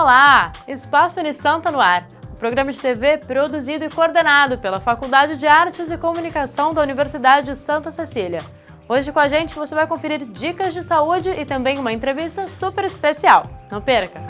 Olá! Espaço Unisanta no ar. O programa de TV produzido e coordenado pela Faculdade de Artes e Comunicação da Universidade Santa Cecília. Hoje com a gente você vai conferir dicas de saúde e também uma entrevista super especial. Não perca!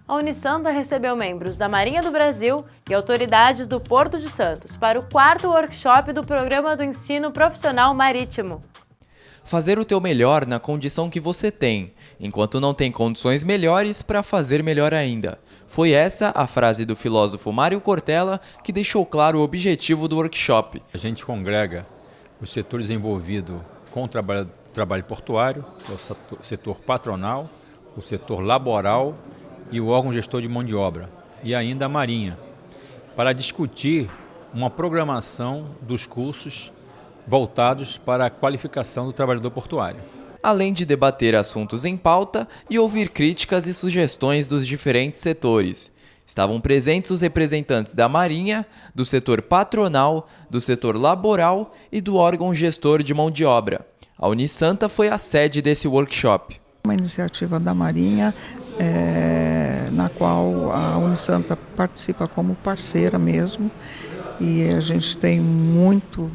A Unisanta recebeu membros da Marinha do Brasil e autoridades do Porto de Santos para o 4º workshop do Programa do Ensino Profissional Marítimo. Fazer o teu melhor na condição que você tem, enquanto não tem condições melhores para fazer melhor ainda. Foi essa a frase do filósofo Mário Cortella que deixou claro o objetivo do workshop. A gente congrega os setores envolvidos com o trabalho portuário, que é o setor patronal, o setor laboral e o órgão gestor de mão de obra, e ainda a Marinha, para discutir uma programação dos cursos voltados para a qualificação do trabalhador portuário. Além de debater assuntos em pauta e ouvir críticas e sugestões dos diferentes setores. Estavam presentes os representantes da Marinha, do setor patronal, do setor laboral e do órgão gestor de mão de obra. A Unisanta foi a sede desse workshop. Uma iniciativa da Marinha, na qual a Unisanta participa como parceira mesmo, e a gente tem muito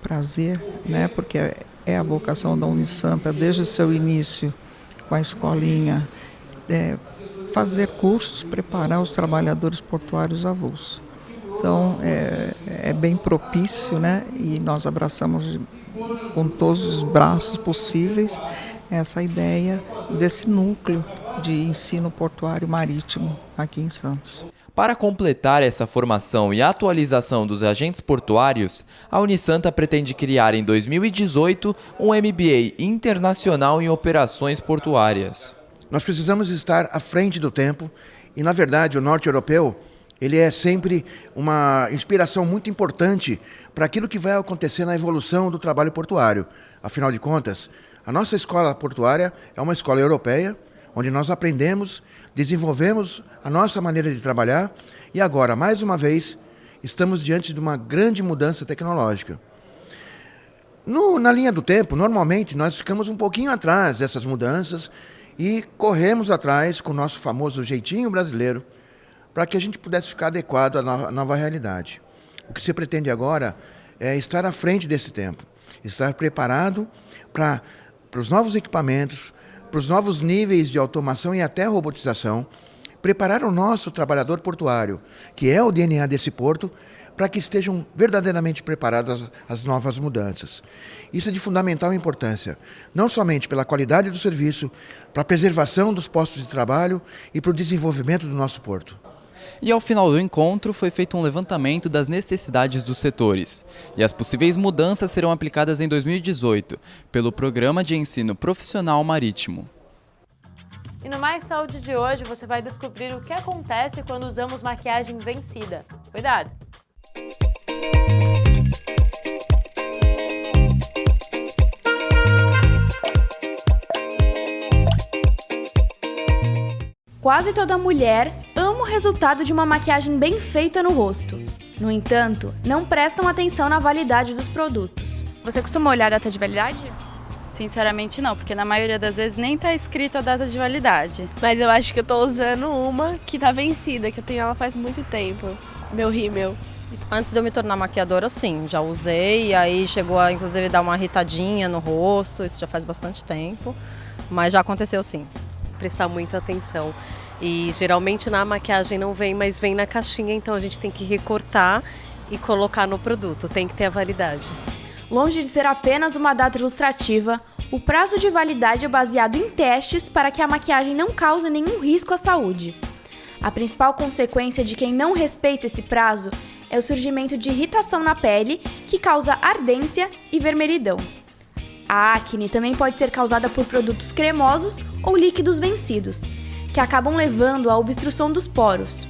prazer, né, porque é a vocação da Unisanta desde o seu início com a escolinha, fazer cursos, preparar os trabalhadores portuários avulsos. Então é bem propício, né, e nós abraçamos com todos os braços possíveis essa ideia desse núcleo de ensino portuário marítimo aqui em Santos. Para completar essa formação e atualização dos agentes portuários, a Unisanta pretende criar em 2018 um MBA internacional em operações portuárias. Nós precisamos estar à frente do tempo e, na verdade, o norte europeu ele é sempre uma inspiração muito importante para aquilo que vai acontecer na evolução do trabalho portuário. Afinal de contas, a nossa escola portuária é uma escola europeia, onde nós aprendemos, desenvolvemos a nossa maneira de trabalhar e agora, mais uma vez, estamos diante de uma grande mudança tecnológica. Na linha do tempo, normalmente, nós ficamos um pouquinho atrás dessas mudanças e corremos atrás com o nosso famoso jeitinho brasileiro para que a gente pudesse ficar adequado à nova realidade. O que se pretende agora é estar à frente desse tempo, estar preparado para os novos equipamentos, para os novos níveis de automação e até robotização, preparar o nosso trabalhador portuário, que é o DNA desse porto, para que estejam verdadeiramente preparados às novas mudanças. Isso é de fundamental importância, não somente pela qualidade do serviço, para a preservação dos postos de trabalho e para o desenvolvimento do nosso porto. E ao final do encontro foi feito um levantamento das necessidades dos setores. E as possíveis mudanças serão aplicadas em 2018, pelo Programa de Ensino Profissional Marítimo. E no Mais Saúde de hoje você vai descobrir o que acontece quando usamos maquiagem vencida. Cuidado! Quase toda mulher ama o resultado de uma maquiagem bem feita no rosto. No entanto, não prestam atenção na validade dos produtos. Você costuma olhar a data de validade? Sinceramente não, porque na maioria das vezes nem tá escrito a data de validade. Mas eu acho que eu tô usando uma que tá vencida, que eu tenho ela faz muito tempo. Meu rímel. Antes de eu me tornar maquiadora, sim, já usei, e aí chegou a inclusive dar uma irritadinha no rosto, isso já faz bastante tempo, mas já aconteceu sim. Prestar muita atenção. E geralmente na maquiagem não vem, mas vem na caixinha, então a gente tem que recortar e colocar no produto, tem que ter a validade. Longe de ser apenas uma data ilustrativa, o prazo de validade é baseado em testes para que a maquiagem não cause nenhum risco à saúde. A principal consequência de quem não respeita esse prazo é o surgimento de irritação na pele, que causa ardência e vermelhidão. A acne também pode ser causada por produtos cremosos ou líquidos vencidos, que acabam levando à obstrução dos poros.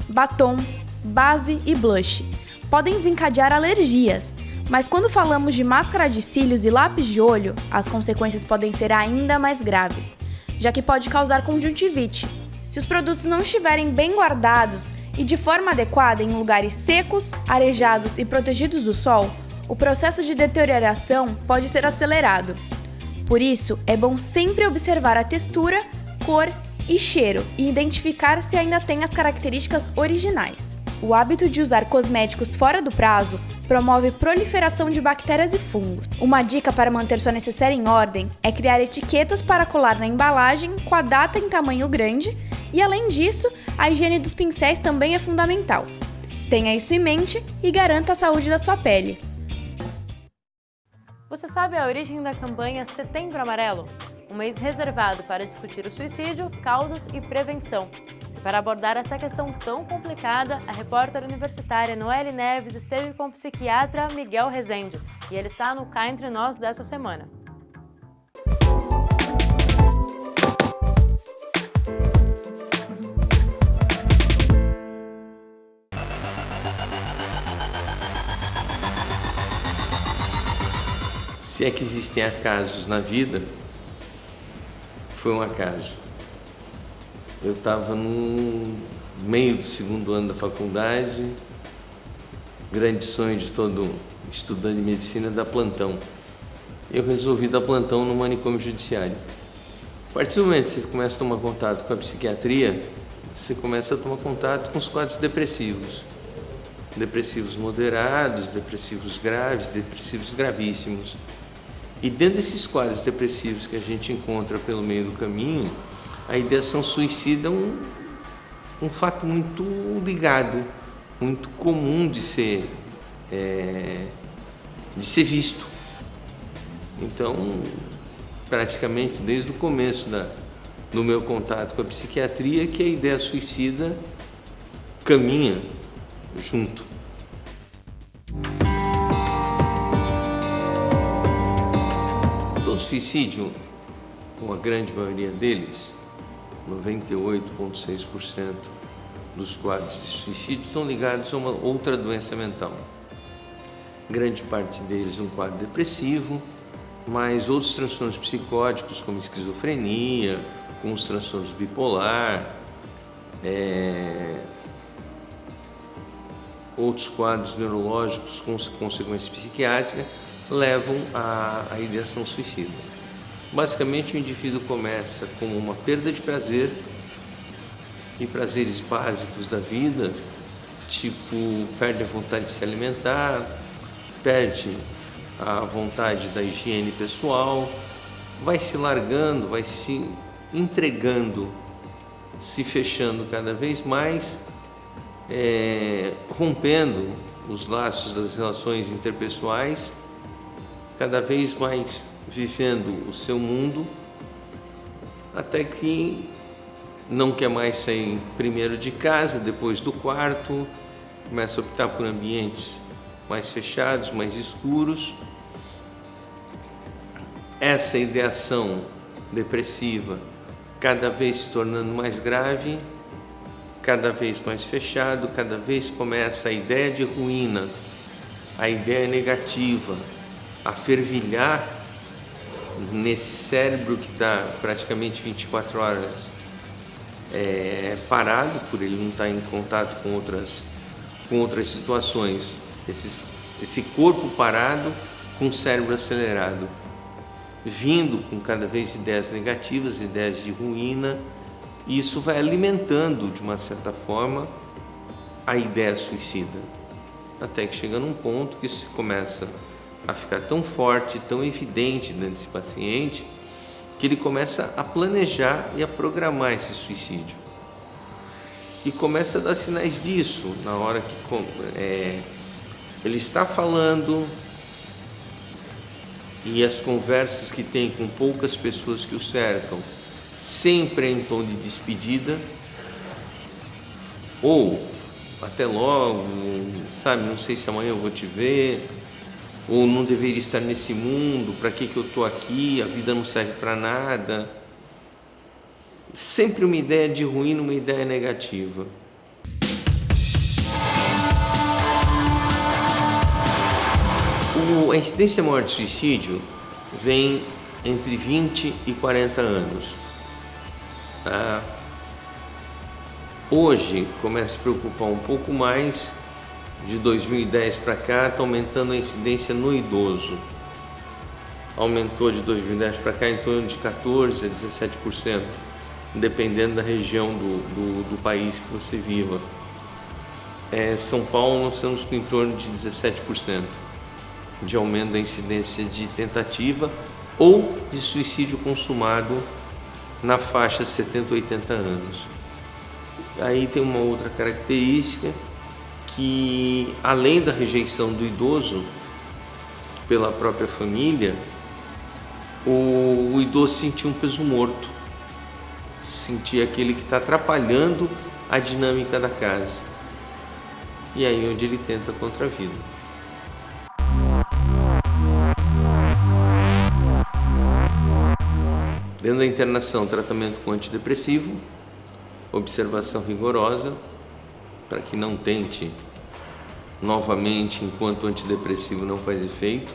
Batom, base e blush podem desencadear alergias, mas quando falamos de máscara de cílios e lápis de olho, as consequências podem ser ainda mais graves, já que pode causar conjuntivite. Se os produtos não estiverem bem guardados E de forma adequada em lugares secos, arejados e protegidos do sol, o processo de deterioração pode ser acelerado. Por isso, é bom sempre observar a textura, cor e cheiro e identificar se ainda tem as características originais. O hábito de usar cosméticos fora do prazo promove proliferação de bactérias e fungos. Uma dica para manter sua necessaire em ordem é criar etiquetas para colar na embalagem com a data em tamanho grande e, além disso, a higiene dos pincéis também é fundamental. Tenha isso em mente e garanta a saúde da sua pele. Você sabe a origem da campanha Setembro Amarelo? Um mês reservado para discutir o suicídio, causas e prevenção. E para abordar essa questão tão complicada, a repórter universitária Noelle Neves esteve com o psiquiatra Miguel Rezende e ele está no Cá Entre Nós dessa semana. Se é que existem acasos na vida, foi um acaso. Eu estava no meio do segundo ano da faculdade, grande sonho de todo estudante de medicina, dar plantão. Eu resolvi dar plantão no manicômio judiciário. A partir do momento que você começa a tomar contato com a psiquiatria, você começa a tomar contato com os quadros depressivos. Depressivos moderados, depressivos graves, depressivos gravíssimos. E dentro desses quadros depressivos que a gente encontra pelo meio do caminho, a ideação suicida é um fato muito ligado, muito comum de ser visto. Então, praticamente desde o começo do meu contato com a psiquiatria, que a ideia suicida caminha junto. Todo suicídio, ou a grande maioria deles, 98,6% dos quadros de suicídio estão ligados a uma outra doença mental. Grande parte deles um quadro depressivo, mas outros transtornos psicóticos como esquizofrenia, como os transtornos bipolar, outros quadros neurológicos com consequência psiquiátrica levam à ideação suicida. Basicamente, o indivíduo começa com uma perda de prazer e prazeres básicos da vida, tipo perde a vontade de se alimentar, perde a vontade da higiene pessoal, vai se largando, vai se entregando, se fechando cada vez mais, rompendo os laços das relações interpessoais, cada vez mais vivendo o seu mundo, até que não quer mais sair primeiro de casa, depois do quarto, começa a optar por ambientes mais fechados, mais escuros. Essa ideação depressiva cada vez se tornando mais grave, cada vez mais fechado, cada vez começa a ideia de ruína, a ideia negativa a fervilhar nesse cérebro que está praticamente 24 horas parado, por ele não estar em contato com outras situações. Esse corpo parado com o cérebro acelerado, vindo com cada vez ideias negativas, ideias de ruína, e isso vai alimentando, de uma certa forma, a ideia suicida. Até que chega num ponto que isso começa a ficar tão forte, tão evidente dentro desse paciente, que ele começa a planejar e a programar esse suicídio. E começa a dar sinais disso, na hora que ele está falando, e as conversas que tem com poucas pessoas que o cercam, sempre em tom de despedida, ou até logo, sabe, não sei se amanhã eu vou te ver, ou não deveria estar nesse mundo, para que eu estou aqui, a vida não serve para nada. Sempre uma ideia de ruína, uma ideia negativa. A incidência maior de suicídio vem entre 20 e 40 anos. Hoje começa a preocupar um pouco mais. De 2010 para cá está aumentando a incidência no idoso. Aumentou de 2010 para cá em torno de 14% a 17%, dependendo da região do país que você viva. São Paulo nós estamos com em torno de 17% de aumento da incidência de tentativa ou de suicídio consumado na faixa 70 a 80 anos. Aí tem uma outra característica que, além da rejeição do idoso pela própria família, o idoso sentia um peso morto, sentia aquele que está atrapalhando a dinâmica da casa. E aí onde ele tenta contra a vida. Dentro da internação, tratamento com antidepressivo, observação rigorosa, para que não tente novamente enquanto o antidepressivo não faz efeito.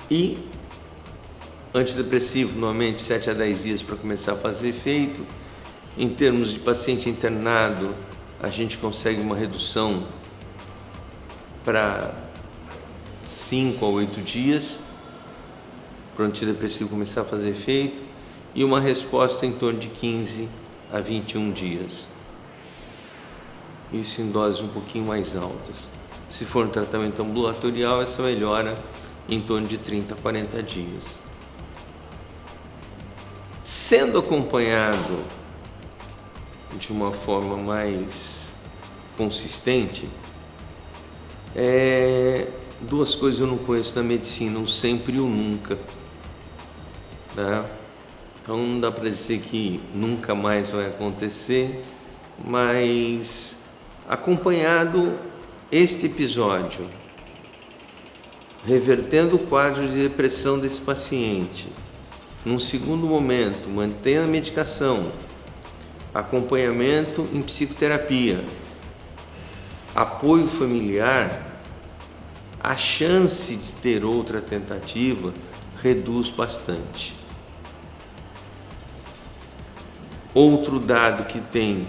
E antidepressivo, normalmente 7 a 10 dias para começar a fazer efeito. Em termos de paciente internado, a gente consegue uma redução para 5 a 8 dias para o antidepressivo começar a fazer efeito e uma resposta em torno de 15 a 21 dias. Isso em doses um pouquinho mais altas. Se for um tratamento ambulatorial, essa melhora em torno de 30 a 40 dias. Sendo acompanhado de uma forma mais consistente, duas coisas eu não conheço na medicina, o sempre e o nunca. Né? Então não dá para dizer que nunca mais vai acontecer, mas acompanhado este episódio, revertendo o quadro de depressão desse paciente, num segundo momento, mantendo a medicação, acompanhamento em psicoterapia, apoio familiar, a chance de ter outra tentativa reduz bastante. Outro dado que tem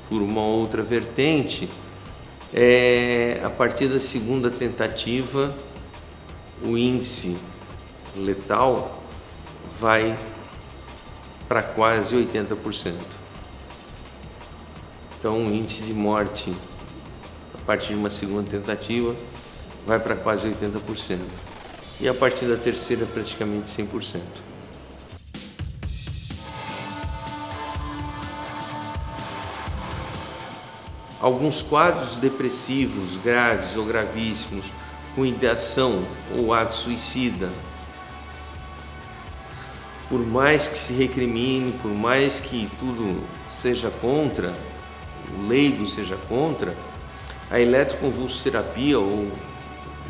por uma outra vertente é a partir da segunda tentativa o índice letal vai para quase 80%. Então o índice de morte a partir de uma segunda tentativa vai para quase 80%. E a partir da terceira praticamente 100%. Alguns quadros depressivos graves ou gravíssimos com ideação ou ato suicida, por mais que se recrimine, por mais que tudo seja contra, o leigo seja contra, a eletroconvulsoterapia ou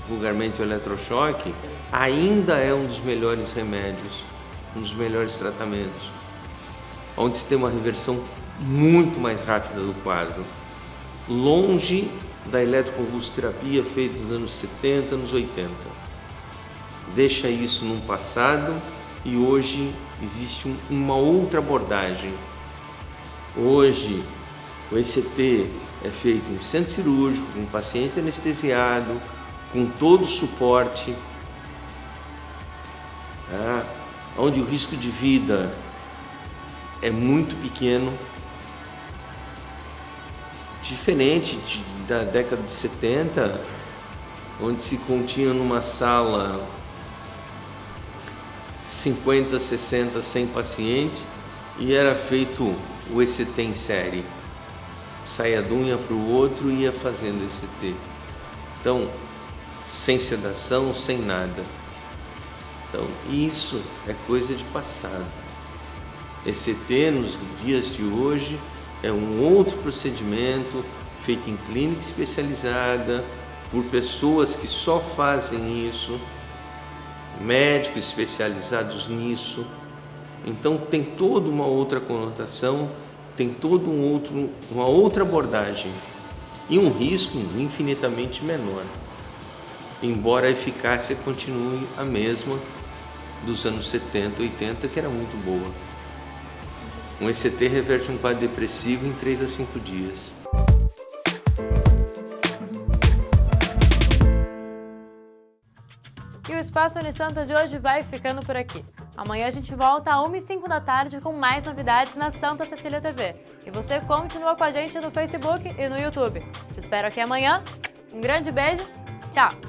vulgarmente o eletrochoque ainda é um dos melhores remédios, um dos melhores tratamentos, onde se tem uma reversão muito mais rápida do quadro, longe da eletroconvulsoterapia feita nos anos 70, anos 80. Deixa isso num passado e hoje existe uma outra abordagem. Hoje o ECT é feito em centro cirúrgico, com o paciente anestesiado, com todo o suporte, onde o risco de vida é muito pequeno, diferente da década de 70, onde se continha numa sala 50, 60, 100 pacientes e era feito o ECT em série. Saía de um, ia para o outro e ia fazendo ECT. Então, sem sedação, sem nada. Então, isso é coisa de passado. ECT, nos dias de hoje, é um outro procedimento feito em clínica especializada, por pessoas que só fazem isso, médicos especializados nisso. Então tem toda uma outra conotação, tem todo uma outra abordagem e um risco infinitamente menor, embora a eficácia continue a mesma dos anos 70, 80, que era muito boa. Um ECT reverte um quadro depressivo em 3 a 5 dias. E o Espaço Unisanta de hoje vai ficando por aqui. Amanhã a gente volta às 1h05 da tarde com mais novidades na Santa Cecília TV. E você continua com a gente no Facebook e no YouTube. Te espero aqui amanhã. Um grande beijo. Tchau!